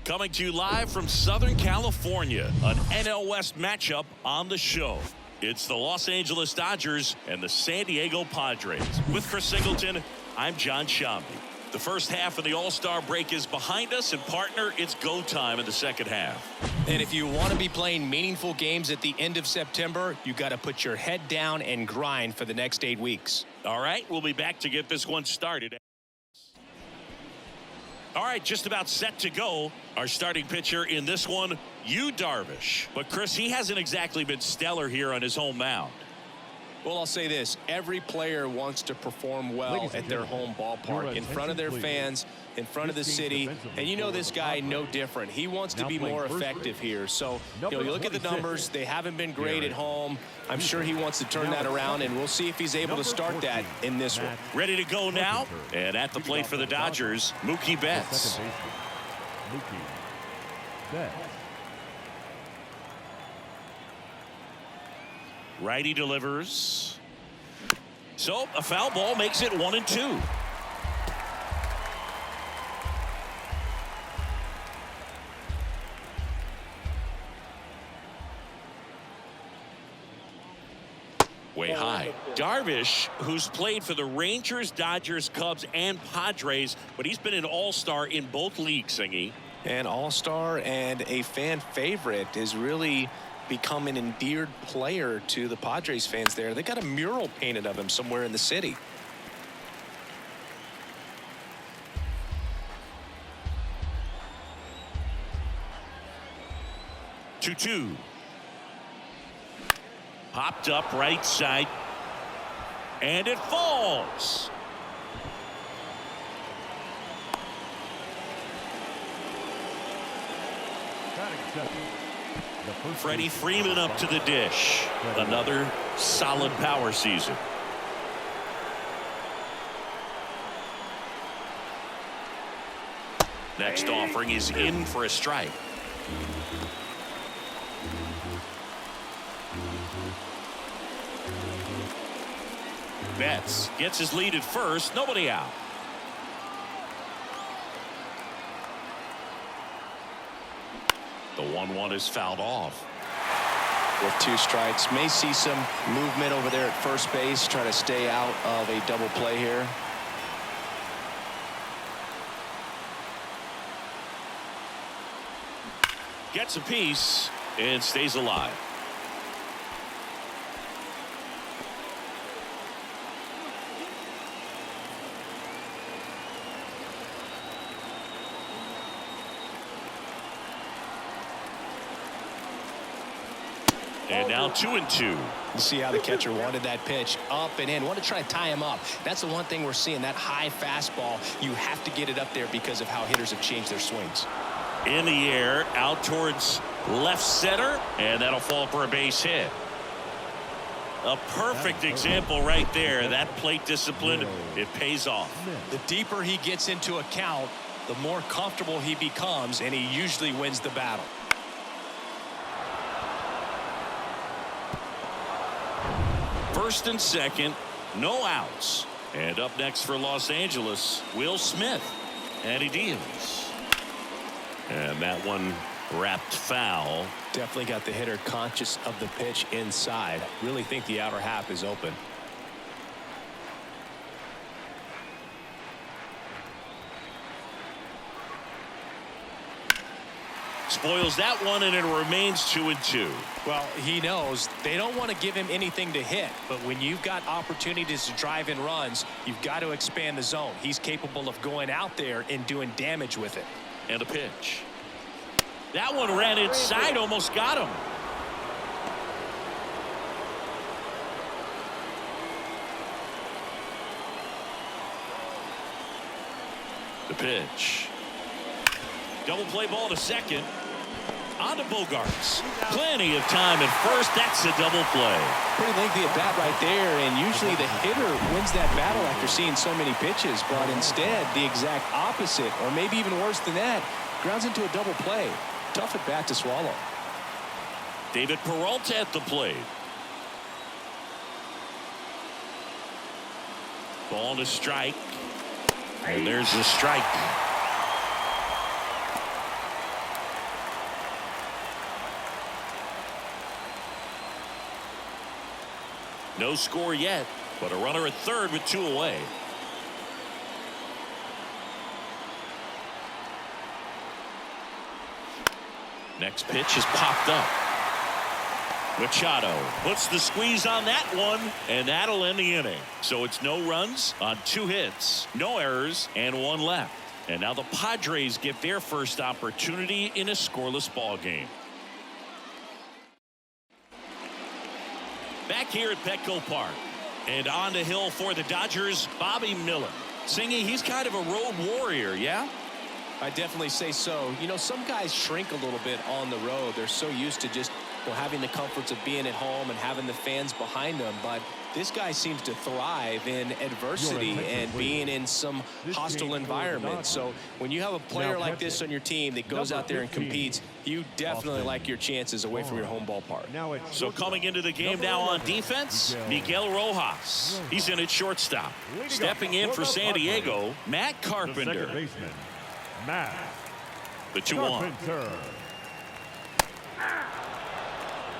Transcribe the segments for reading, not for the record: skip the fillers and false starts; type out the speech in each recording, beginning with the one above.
Coming to you live from Southern California, an NL West matchup on the show. It's the Los Angeles Dodgers and the San Diego Padres. With Chris Singleton, I'm John Shambi. The first half of the All-Star break is behind us, and partner, it's go time in the second half. And if you want to be playing meaningful games at the end of September, you got to put your head down and grind for the next 8 weeks. All right, we'll be back to get this one started. All right, just about set to go. Our starting pitcher in this one, Darvish. But Chris, he hasn't exactly been stellar here on his home mound. Well, I'll say this. Every player wants to perform well at their home ballpark, in front of their fans, in front of the city. And you know this guy no different. He wants to be more effective here. So, you look at the numbers. They haven't been great at home. I'm sure he wants to turn that around, and we'll see if he's able to start that in this one. Ready to go now? And at the plate for the Dodgers, Mookie Betts. Righty delivers. So a foul ball makes it 1-2. Way high. Darvish, who's played for the Rangers, Dodgers, Cubs, and Padres, but he's been an all-star in both leagues, Singy. An all-star and a fan favorite is really become an endeared player to the Padres fans there. They got a mural painted of him somewhere in the city. Two. Popped up right side. And it falls. Freddie Freeman up to the dish. Another solid power season. Next offering is in for a strike. Betts gets his lead at first. Nobody out. The 1-1 is fouled off. With 2 strikes, may see some movement over there at first base, try to stay out of a double play here. Gets a piece and stays alive. And now 2-2. You see how the catcher wanted that pitch up and in. Want to try to tie him up. That's the one thing we're seeing, that high fastball. You have to get it up there because of how hitters have changed their swings. In the air, out towards left center, and that'll fall for a base hit. A perfect example right there. That plate discipline, it pays off. The deeper he gets into a count, the more comfortable he becomes, and he usually wins the battle. First and second, no outs. And up next for Los Angeles, Will Smith. And he deals. And that one wrapped foul. Definitely got the hitter conscious of the pitch inside. Really think the outer half is open. Spoils that one, and it remains 2-2. Well, he knows they don't want to give him anything to hit, but when you've got opportunities to drive in runs, you've got to expand the zone. He's capable of going out there and doing damage with it. And a pitch. That one ran inside, almost got him. The pitch. Double play ball to second. On to Bogarts. Plenty of time at first. That's a double play. Pretty lengthy at bat right there, and usually the hitter wins that battle after seeing so many pitches, but instead the exact opposite, or maybe even worse than that, grounds into a double play. Tough at bat to swallow. David Peralta at the plate. Ball to strike. And there's the strike. No score yet, but a runner at third with 2 away. Next pitch is popped up. Machado puts the squeeze on that one, and that'll end the inning. So it's no runs on 2 hits, no errors, and 1 left. And now the Padres get their first opportunity in a scoreless ball game. Back here at Petco Park, and on the hill for the Dodgers, Bobby Miller. Singy, he's kind of a road warrior, yeah? I definitely say so. You know, some guys shrink a little bit on the road. They're so used to just having the comforts of being at home and having the fans behind them. But this guy seems to thrive in adversity and being in some hostile environment. So when you have a player like this on your team that goes out there and competes, you definitely like your chances away from your home ballpark. So coming into the game now on defense, Miguel Rojas. He's in at shortstop. Stepping in for San Diego, Matt Carpenter. The 2-1.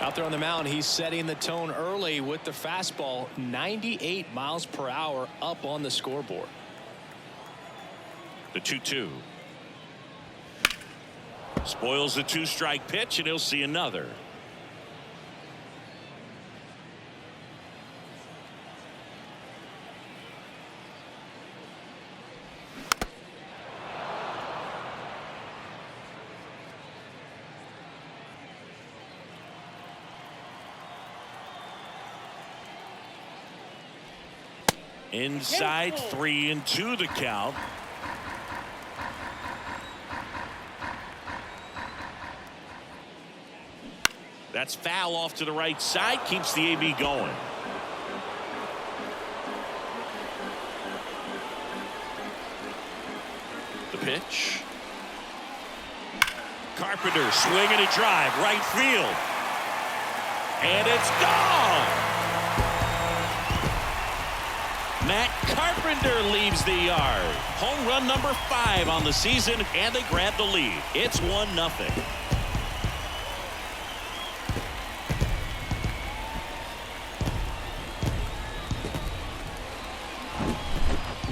Out there on the mound, he's setting the tone early with the fastball. 98 miles per hour up on the scoreboard. The 2-2. Spoils the 2-strike pitch, and he'll see another. Inside, 3-2 the count. That's foul off to the right side, keeps the AB going. The pitch. Carpenter swinging a drive, right field. And it's gone. Matt Carpenter leaves the yard. Home run number 5 on the season, and they grab the lead. It's 1-0.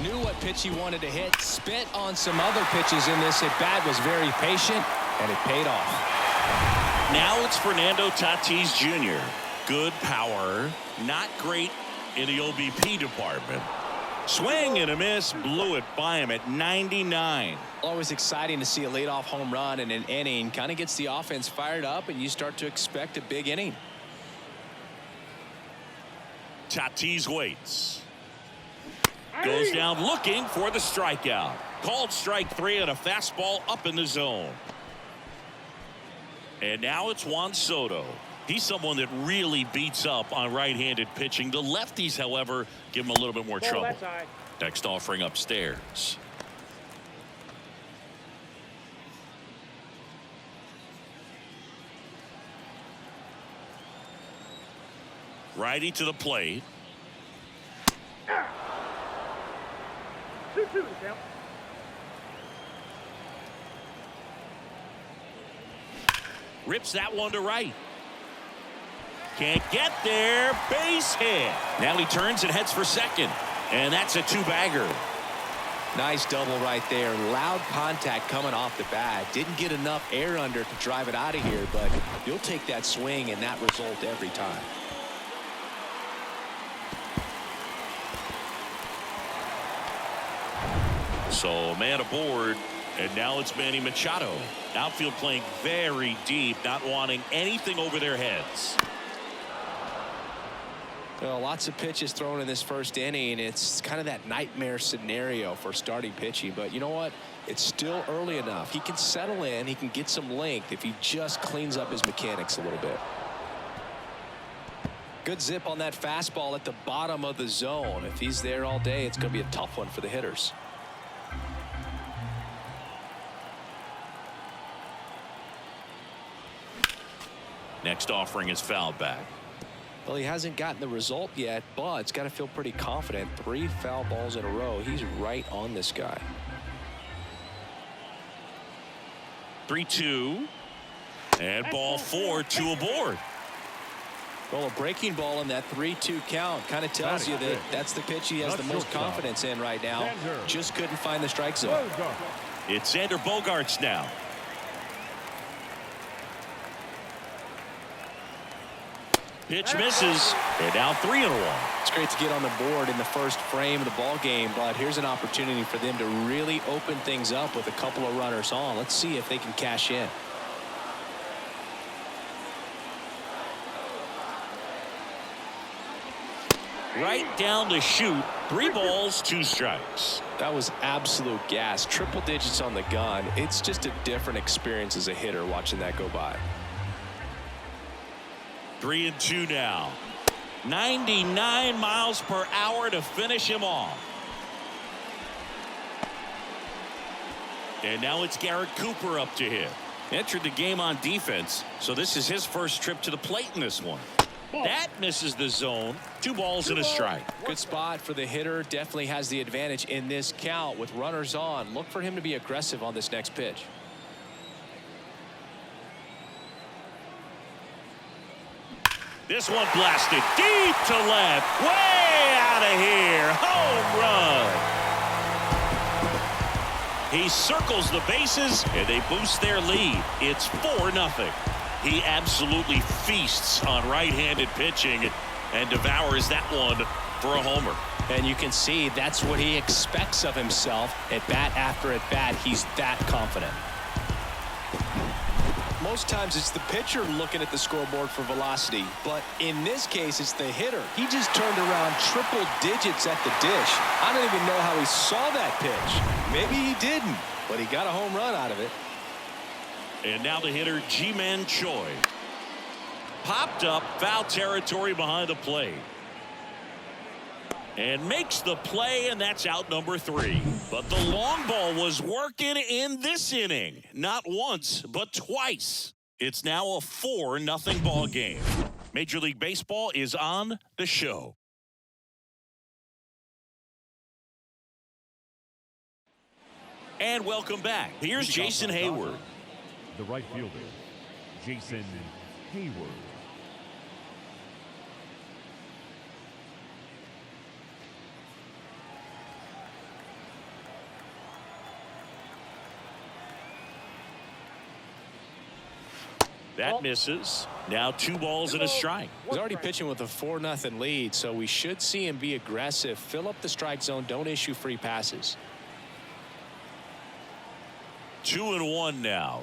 Knew what pitch he wanted to hit. Spit on some other pitches in this at bat. Was very patient, and it paid off. Now it's Fernando Tatis Jr. Good power, not great in the OBP department. Swing and a miss, blew it by him at 99. Always exciting to see a leadoff home run in an inning. Kind of gets the offense fired up, and you start to expect a big inning. Tatis waits. Goes down looking for the strikeout. Called strike 3 on a fastball up in the zone. And now it's Juan Soto. He's someone that really beats up on right-handed pitching. The lefties, however, give him a little bit more trouble. Next offering upstairs. Righty to the plate. 2-2 count. Rips that one to right. Can't get there. Base hit. Now he turns and heads for second. And that's a 2-bagger. Nice double right there. Loud contact coming off the bat. Didn't get enough air under to drive it out of here, but you'll take that swing and that result every time. So a man aboard, and now it's Manny Machado. Outfield playing very deep, not wanting anything over their heads. Well, lots of pitches thrown in this first inning. It's kind of that nightmare scenario for starting pitching. But you know what? It's still early enough. He can settle in. He can get some length if he just cleans up his mechanics a little bit. Good zip on that fastball at the bottom of the zone. If he's there all day, it's going to be a tough one for the hitters. Next offering is fouled back. Well, he hasn't gotten the result yet, but it's got to feel pretty confident. 3 foul balls in a row. He's right on this guy. 3-2. And ball 4, 2 aboard. Well, a breaking ball in that 3-2 count kind of tells you that that's the pitch he has the most confidence in right now. Just couldn't find the strike zone. It's Xander Bogaerts now. Pitch misses, and now 3-1. It's great to get on the board in the first frame of the ball game, but here's an opportunity for them to really open things up with a couple of runners on. Let's see if they can cash in. Right down the chute. 3 balls, 2 strikes. That was absolute gas. Triple digits on the gun. It's just a different experience as a hitter watching that go by. 3-2 now. 99 miles per hour to finish him off. And now it's Garrett Cooper up to hit. Entered the game on defense, so this is his first trip to the plate in this one. That misses the zone. 2 balls and a strike. Good spot for the hitter. Definitely has the advantage in this count with runners on. Look for him to be aggressive on this next pitch. This one blasted deep to left. Way out of here. Home run. He circles the bases, and they boost their lead. It's 4-0. He absolutely feasts on right-handed pitching and devours that one for a homer. And you can see that's what he expects of himself at bat after at bat. He's that confident. Most times it's the pitcher looking at the scoreboard for velocity, but in this case it's the hitter. He just turned around triple digits at the dish. I don't even know how he saw that pitch. Maybe he didn't, but he got a home run out of it. And now the hitter, Ji-Man Choi. Popped up, foul territory behind the plate. And makes the play, and that's out number 3. But the long ball was working in this inning. Not once, but twice. It's now a 4-0 ball game. Major League Baseball is on the show. And welcome back. Here's Jason Hayward. The right fielder, Jason Hayward. That misses. Now 2 balls and a strike. He's already pitching with a 4-0 lead, so we should see him be aggressive, fill up the strike zone, don't issue free passes. 2-1 now.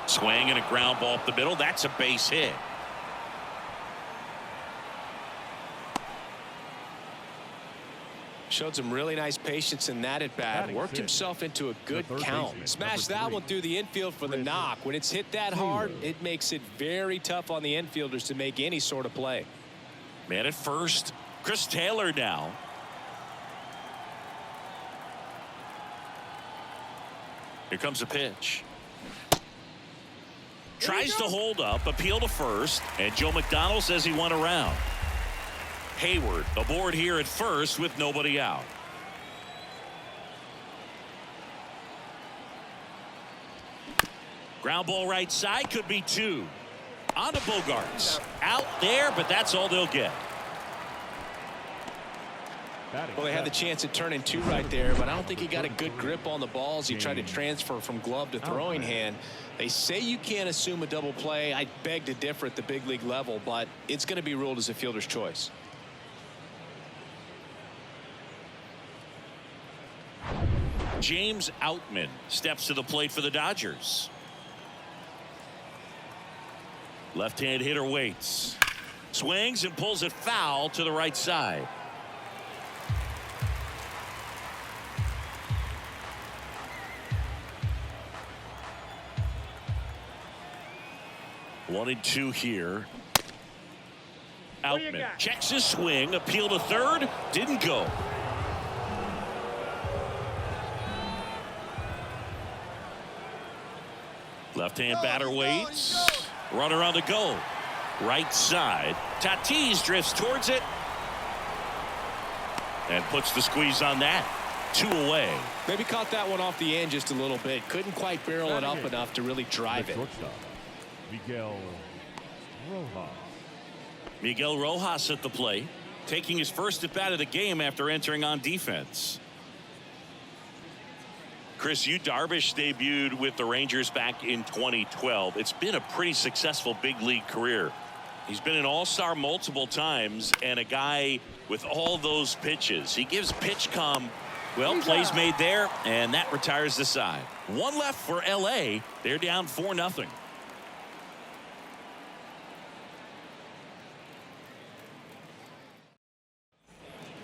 Swing and a ground ball up the middle. That's a base hit. Showed some really nice patience in that at bat. Worked himself into a good count. Smashed that one through the infield for the knock. When it's hit that hard, it makes it very tough on the infielders to make any sort of play. Man at first. Chris Taylor now. Here comes a pitch. Tries to hold up, appeal to first, and Joe McDonald says he went around. Hayward aboard here at first with nobody out. Ground ball right side, could be 2. On to Bogaerts. Out there, but that's all they'll get. Well, they had the chance at turning 2 right there, but I don't think he got a good grip on the balls. He tried to transfer from glove to throwing hand. They say you can't assume a double play. I beg to differ at the big league level, but it's going to be ruled as a fielder's choice. James Outman steps to the plate for the Dodgers. Left-hand hitter waits. Swings and pulls it foul to the right side. One and 2 here. Outman checks his swing, appeal to third, didn't go. Left-hand batter waits. Runner on the go. Right side. Tatis drifts towards it. And puts the squeeze on that. 2 away. Maybe caught that one off the end just a little bit. Couldn't quite barrel it up enough to really drive it. Rojas. Miguel Rojas at the plate, taking his first at bat of the game after entering on defense. Chris, Yu Darvish debuted with the Rangers back in 2012. It's been a pretty successful big league career. He's been an all-star multiple times and a guy with all those pitches. He gives pitch calm. Well, plays made there, and that retires the side. One left for L.A. They're down 4-0.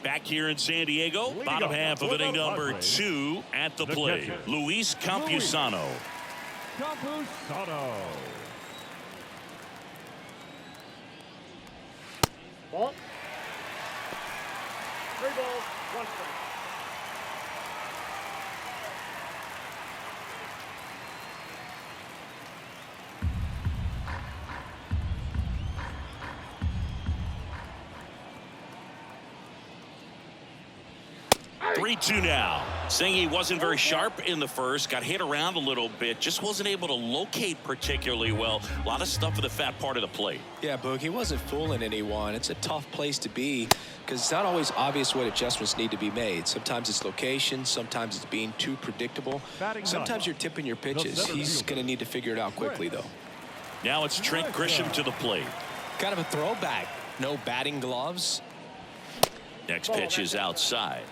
Back here in San Diego, bottom half of inning number 2 at the plate. Luis Campusano. Campusano. Ball. 3 balls, 1 strike. Three-two now. Saying he wasn't very sharp in the first, got hit around a little bit, just wasn't able to locate particularly well. A lot of stuff for the fat part of the plate. Yeah, Boog, he wasn't fooling anyone. It's a tough place to be because it's not always obvious what adjustments need to be made. Sometimes it's location, sometimes it's being too predictable. Sometimes you're tipping your pitches. He's going to need to figure it out quickly, though. Now it's Trent Grisham to the plate. Kind of a throwback. No batting gloves. Next pitch is outside.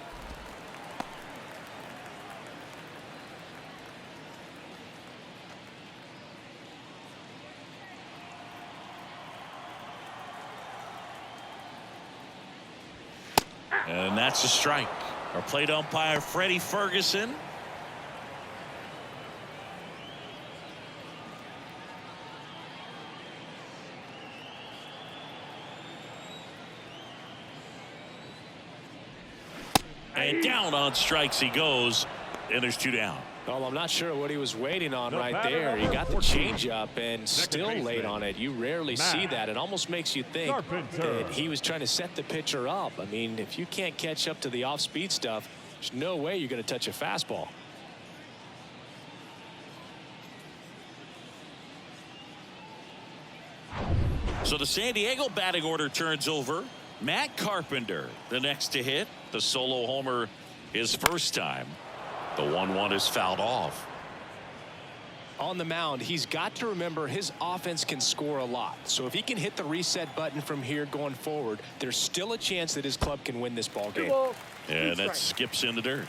And that's a strike. Our plate umpire, Freddie Ferguson. And down on strikes he goes, and there's 2 down. Well, I'm not sure what he was waiting on right there. He got the changeup and still late on it. You rarely see that. It almost makes you think that he was trying to set the pitcher up. I mean, if you can't catch up to the off-speed stuff, there's no way you're going to touch a fastball. So the San Diego batting order turns over. Matt Carpenter, the next to hit. The solo homer his first time. The 1-1 is fouled off. On the mound, he's got to remember his offense can score a lot. So if he can hit the reset button from here going forward, there's still a chance that his club can win this ball game. And that skips in the dirt.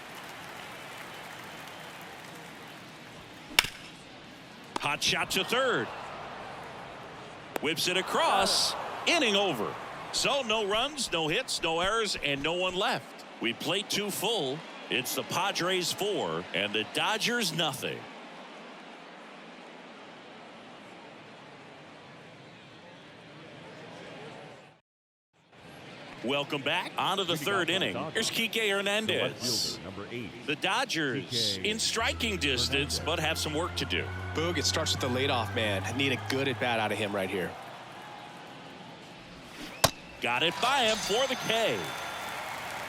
Hot shot to third. Whips it across. Inning over. So no runs, no hits, no errors, and no one left. We played 2 full. It's the Padres 4 and the Dodgers nothing. Welcome back onto the 3rd inning. Here's Kike Hernandez. The Dodgers in striking distance, but have some work to do. Boog, it starts with the leadoff man. I need a good at bat out of him right here. Got it by him for the K.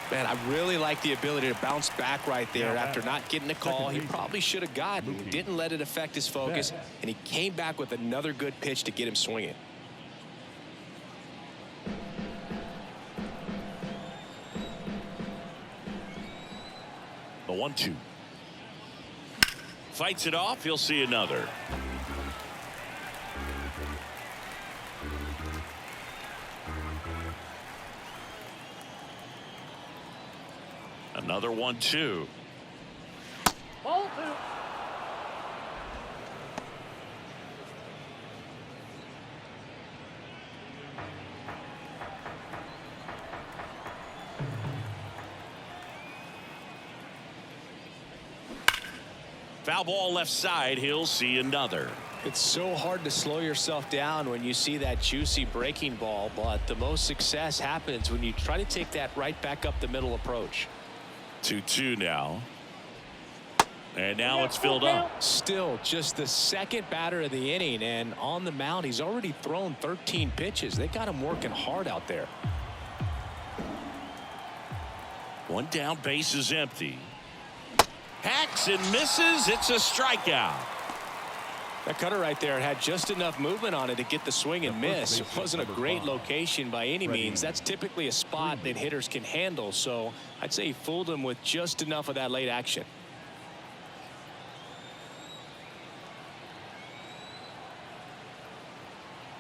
Man, I really like the ability to bounce back right there after not getting a call he probably should have gotten. Didn't let it affect his focus, and he came back with another good pitch to get him swinging. The 1-2. Fights it off. He'll see another. Another 1-2. Ball 2. Foul ball left side. He'll see another. It's so hard to slow yourself down when you see that juicy breaking ball, but the most success happens when you try to take that right back up the middle approach. 2-2 now. And now it's filled up. Still just the second batter of the inning, and on the mound he's already thrown 13 pitches. They got him working hard out there. One down, base is empty. Hacks and misses. It's a strikeout. That cutter right there had just enough movement on it to get the swing and miss. It wasn't a great location by any means. That's typically a spot that hitters can handle. So I'd say he fooled him with just enough of that late action.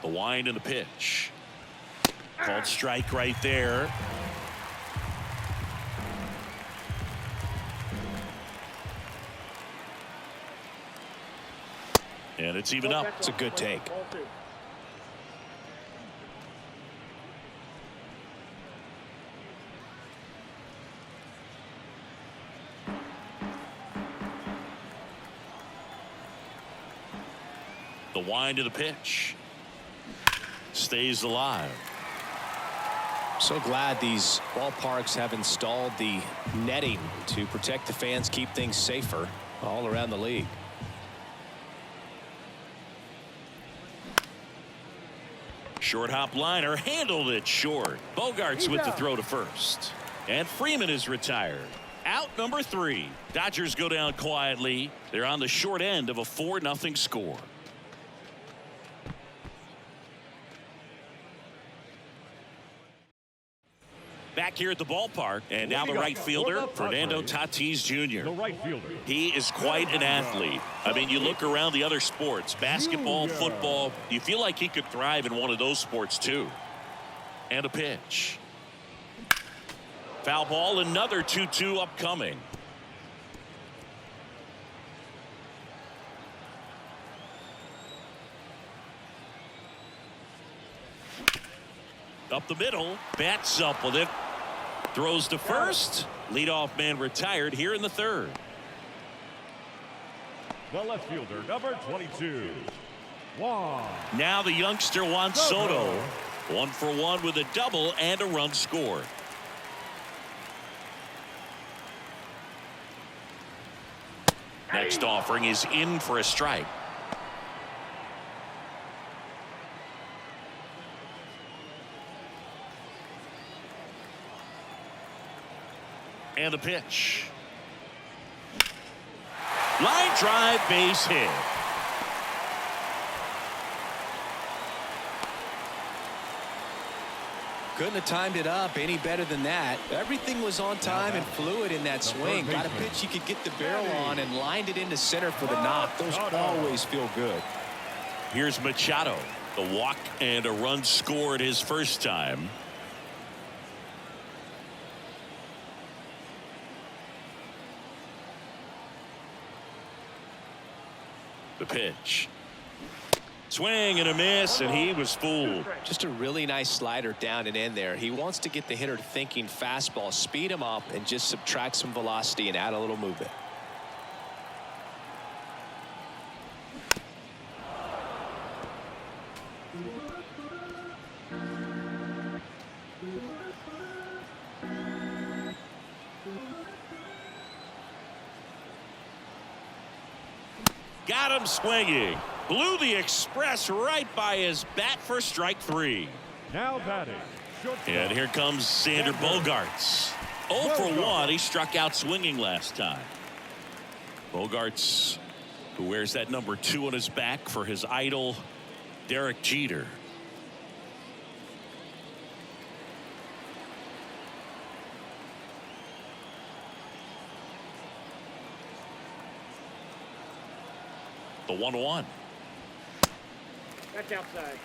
The wind and the pitch. Called strike right there. And it's even up. It's a good take. The wind of the pitch. Stays alive. So glad these ballparks have installed the netting to protect the fans, keep things safer all around the league. Short hop liner handled it short. Bogarts with the throw to first. And Freeman is retired. Out number 3. Dodgers go down quietly. They're on the short end of a 4-0 score. Back here at the ballpark, and now the right fielder, Fernando Tatis Jr. The right fielder. He is quite an athlete. I mean, you look around the other sports, basketball, football, you feel like he could thrive in one of those sports too. And a pitch. Foul ball, another 2-2 upcoming. Up the middle, bats up with it. Throws to first. Leadoff man retired here in the 3rd. The left fielder, number 22. Juan. Now the youngster Juan Soto. 1 for 1 with a double and a run scored. Next offering is in for a strike. And the pitch. Line drive, base hit. Couldn't have timed it up any better than that. Everything was on time and fluid in that swing. Got a pitch you could get the barrel on and lined it into center for the knock. Those always feel good. Here's Machado. The walk and a run scored his first time. The pitch. Swing and a miss, and he was fooled. Just a really nice slider down and in there. He wants to get the hitter thinking fastball, speed him up, and just subtract some velocity and add a little movement. Got him swinging. Blew the express right by his bat for strike 3. Now batting. And here comes Xander Bogaerts. 0 for 1. He struck out swinging last time. Bogaerts, who wears that number 2 on his back for his idol, Derek Jeter. The 1-1. That's outside.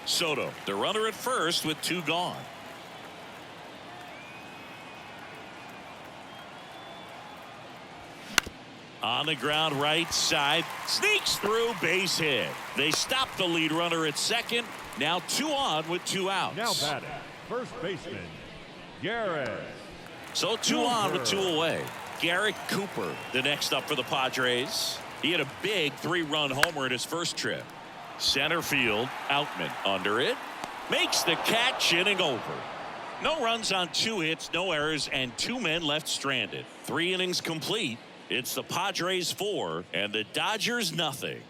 Soto, the runner at first with 2 gone. On the ground right side, sneaks through, base hit. They stop the lead runner at second. Now 2 on with 2 outs. Now batting, first baseman, Garrett. So 2 on with 2 away. Garrett Cooper, the next up for the Padres. He had a big 3-run homer in his first trip. Center field, Outman under it. Makes the catch, inning over. No runs on 2 hits, no errors, and 2 men left stranded. 3 innings complete. It's the Padres 4 and the Dodgers nothing.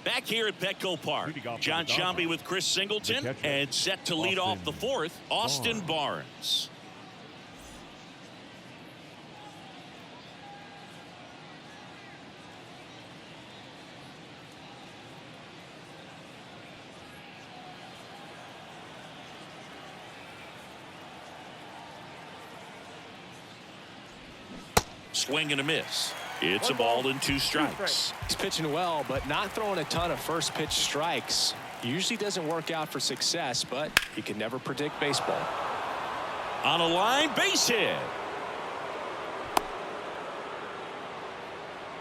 Back here at Petco Park, John Sciambi with Chris Singleton, and set to lead off the 4th, Austin Barnes. Swing and a miss. It's a ball and 2 strikes. He's pitching well, but not throwing a ton of first pitch strikes. Usually doesn't work out for success, but you can never predict baseball. On a line, base hit.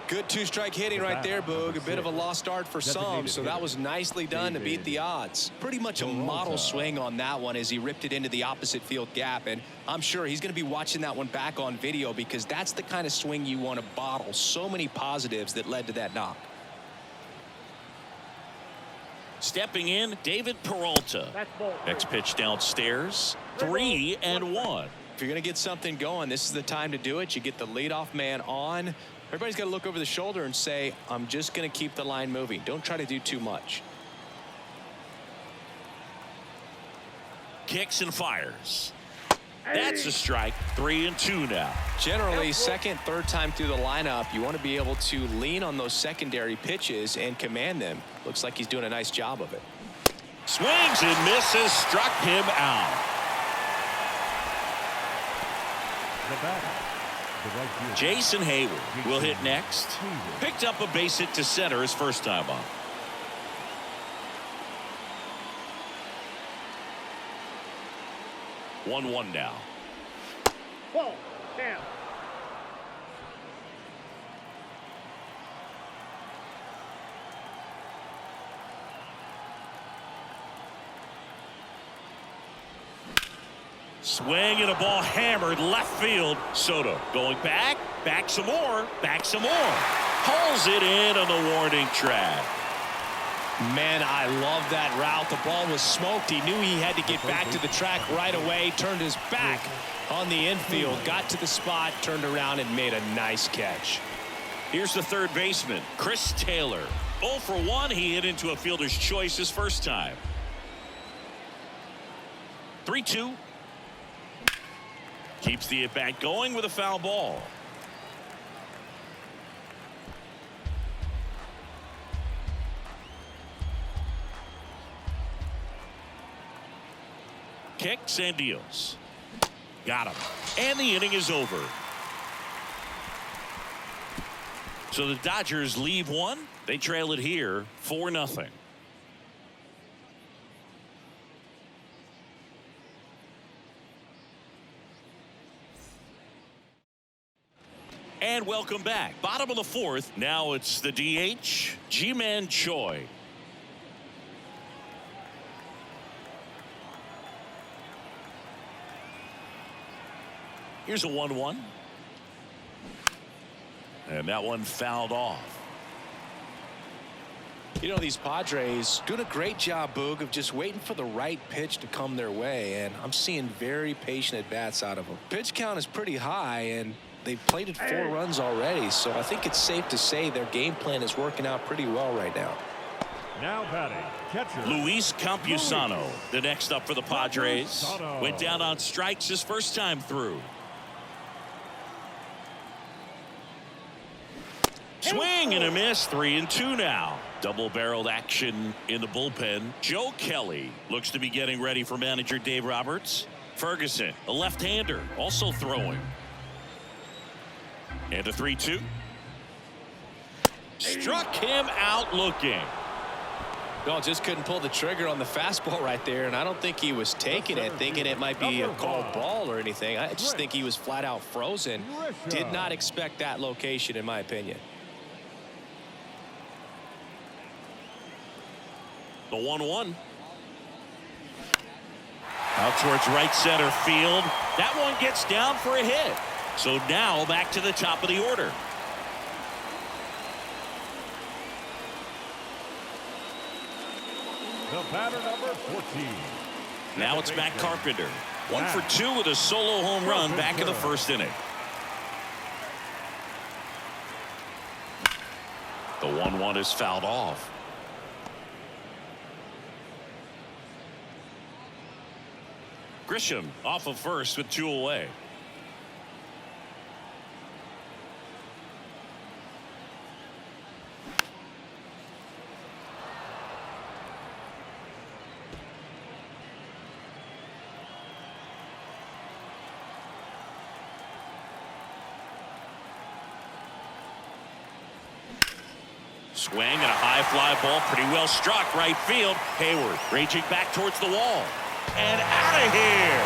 Good 2-strike hitting right there, Boog. A bit of a lost start for some, so that was nicely done to beat the odds. Pretty much a model swing on that one as he ripped it into the opposite field gap, and I'm sure he's going to be watching that one back on video because that's the kind of swing you want to bottle. So many positives that led to that knock. Stepping in, David Peralta. Next pitch downstairs, 3-1. If you're going to get something going, this is the time to do it. You get the leadoff man on. Everybody's got to look over the shoulder and say, I'm just going to keep the line moving. Don't try to do too much. Kicks and fires. That's a strike. 3-2 now. Generally, second, third time through the lineup, you want to be able to lean on those secondary pitches and command them. Looks like he's doing a nice job of it. Swings and misses. Struck him out. Jason Hayward will hit next. Picked up a base hit to center his first time up. One now. Ball, down. Swing and a ball hammered left field. Soto going back some more, Pulls it in on the warning track. Man, I love that route. The ball was smoked. He knew he had to get back to the track right away. Turned his back on the infield. Got to the spot, turned around, and made a nice catch. Here's the third baseman, Chris Taylor. 0 for 1. He hit into a fielder's choice his first time. 3-2. Keeps the at-bat going with a foul ball. Kicks and deals. Got him. And the inning is over. So the Dodgers leave one. They trail it here 4-0. And welcome back. Bottom of the fourth. Now it's the DH, Ji-Man Choi. Here's a 1-1. And that one fouled off. You know, these Padres doing a great job, Boog, of just waiting for the right pitch to come their way. And I'm seeing very patient at-bats out of them. Pitch count is pretty high, and they've plated 4 runs already. So I think it's safe to say their game plan is working out pretty well right now. Now batting, catcher Luis Campusano, the next up for the Padres. Went down on strikes his first time through. Swing and a miss. 3-2 now. Double-barreled action in the bullpen. Joe Kelly looks to be getting ready for manager Dave Roberts. Ferguson, a left-hander, also throwing. And a 3-2. Struck him out looking. No, just couldn't pull the trigger on the fastball right there, and I don't think he was taking it, thinking it might be a called ball or anything. I just think he was flat out frozen. Did not expect that location, in my opinion. The 1-1. Out towards right center field. That one gets down for a hit. So now back to the top of the order. The batter number 14. Now it's Matt Carpenter. 1 for 2 with a solo home run back in the first inning. The 1-1 is fouled off. Grisham off of first with 2 away. Swing and a high fly ball, pretty well struck right field. Hayward raging back towards the wall. And out of here.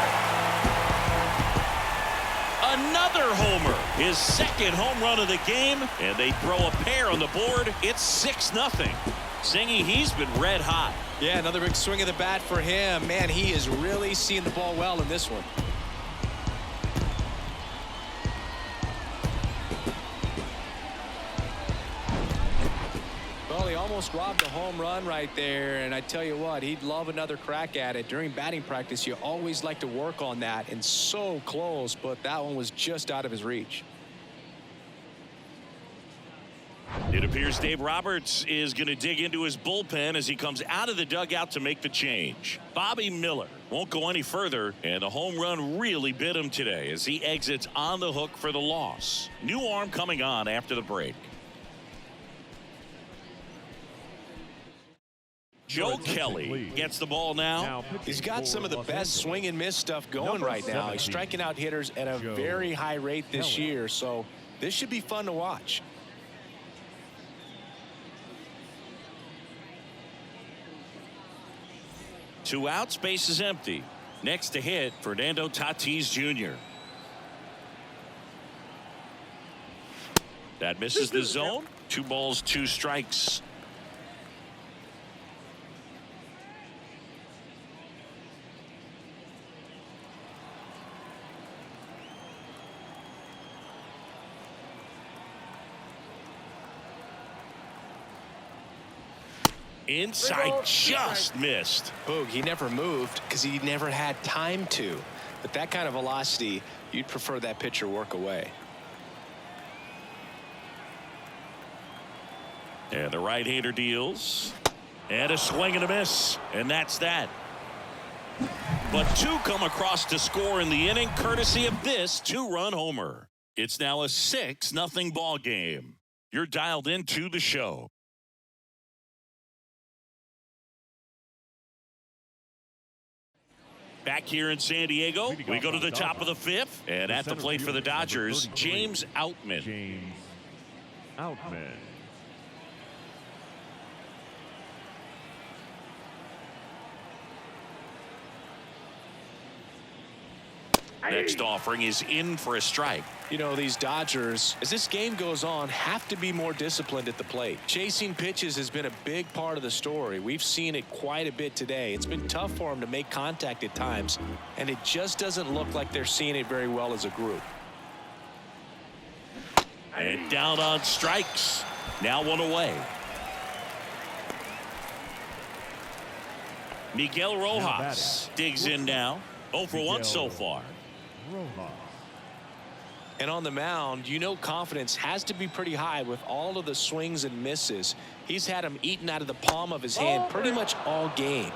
Another homer. His second home run of the game. And they throw a pair on the board. It's 6-0. Singy, he's been red hot. Yeah, another big swing of the bat for him. Man, he is really seeing the ball well in this one. Well, he almost robbed a home run right there, and I tell you what, he'd love another crack at it. During batting practice, you always like to work on that, and so close, but that one was just out of his reach. It appears Dave Roberts is going to dig into his bullpen as he comes out of the dugout to make the change. Bobby Miller won't go any further, and the home run really bit him today as he exits on the hook for the loss. New arm coming on after the break. Joe Kelly gets the ball now. He's got some of the best swing and miss stuff going right now. He's striking out hitters at a very high rate this year, so this should be fun to watch. Two outs, base is empty. Next to hit, Fernando Tatis Jr. That misses the zone. 2 balls, 2 strikes. Inside, just missed. Boog, he never moved because he never had time to. But that kind of velocity, you'd prefer that pitcher work away. And the right-hander deals. And a swing and a miss. And that's that. But 2 come across to score in the inning, courtesy of this 2-run homer. It's now a 6-0 ball game. You're dialed into the show. Back here in San Diego, we go to the top of the 5th, and at the plate for the Dodgers, James Outman. James Outman. Next offering is in for a strike. You know, these Dodgers, as this game goes on, have to be more disciplined at the plate. Chasing pitches has been a big part of the story. We've seen it quite a bit today. It's been tough for them to make contact at times, and it just doesn't look like they're seeing it very well as a group. And down on strikes. Now 1 away. Miguel Rojas digs in now. 0 for 1 so far. Rojas. And on the mound, you know, confidence has to be pretty high with all of the swings and misses. He's had them eaten out of the palm of his hand pretty much all game.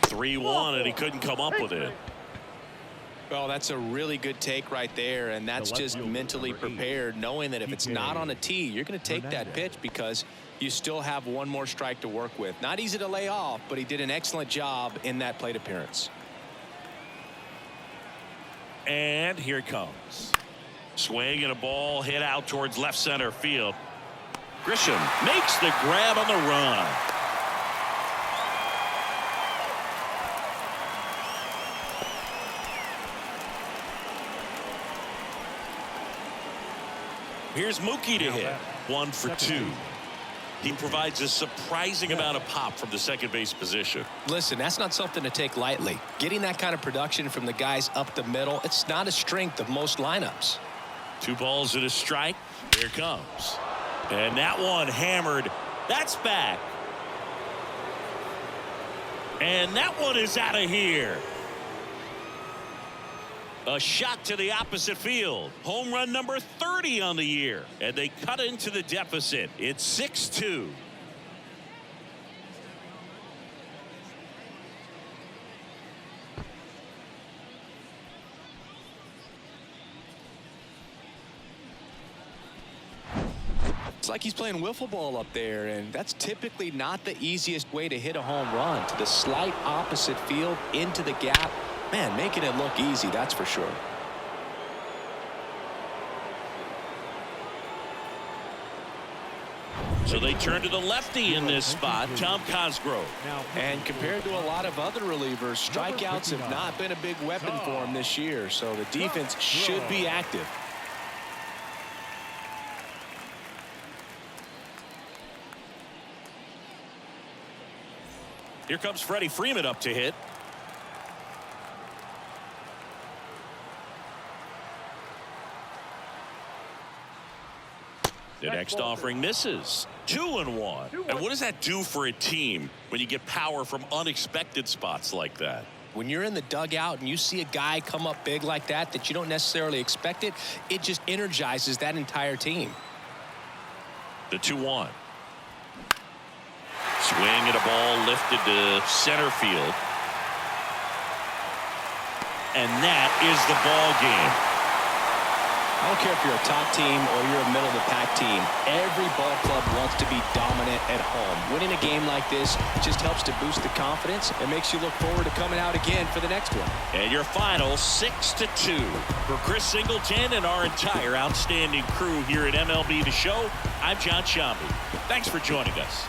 (3-1) and he couldn't come up with it. Well, that's a really good take right there, and that's just mentally prepared, knowing that if it's not on a tee, you're going to take that pitch because you still have 1 more strike to work with. Not easy to lay off, but he did an excellent job in that plate appearance. And here it comes. Swing and a ball hit out towards left center field. Grisham makes the grab on the run. Here's Mookie to hit. 1 for 2. He provides a surprising amount of pop from the second base position. Listen, that's not something to take lightly. Getting that kind of production from the guys up the middle, it's not a strength of most lineups. 2 balls and a strike. Here it comes. And that one hammered. That's back. And that one is out of here. A shot to the opposite field. Home run number 30 on the year. And they cut into the deficit. It's 6-2. It's like he's playing wiffle ball up there, and that's typically not the easiest way to hit a home run. To the slight opposite field, into the gap. Man, making it look easy, that's for sure. So they turn to the lefty in this spot, Tom Cosgrove. And compared to a lot of other relievers, strikeouts have not been a big weapon for him this year, so the defense should be active. Here comes Freddie Freeman up to hit. The next offering misses. 2-1. And what does that do for a team when you get power from unexpected spots like that? When you're in the dugout and you see a guy come up big like that you don't necessarily expect it, it just energizes that entire team. The 2-1. Swing and a ball lifted to center field. And that is the ball game. I don't care if you're a top team or you're a middle-of-the-pack team. Every ball club wants to be dominant at home. Winning a game like this just helps to boost the confidence and makes you look forward to coming out again for the next one. And your final 6-2. For Chris Singleton and our entire outstanding crew here at MLB The Show, I'm John Shambi. Thanks for joining us.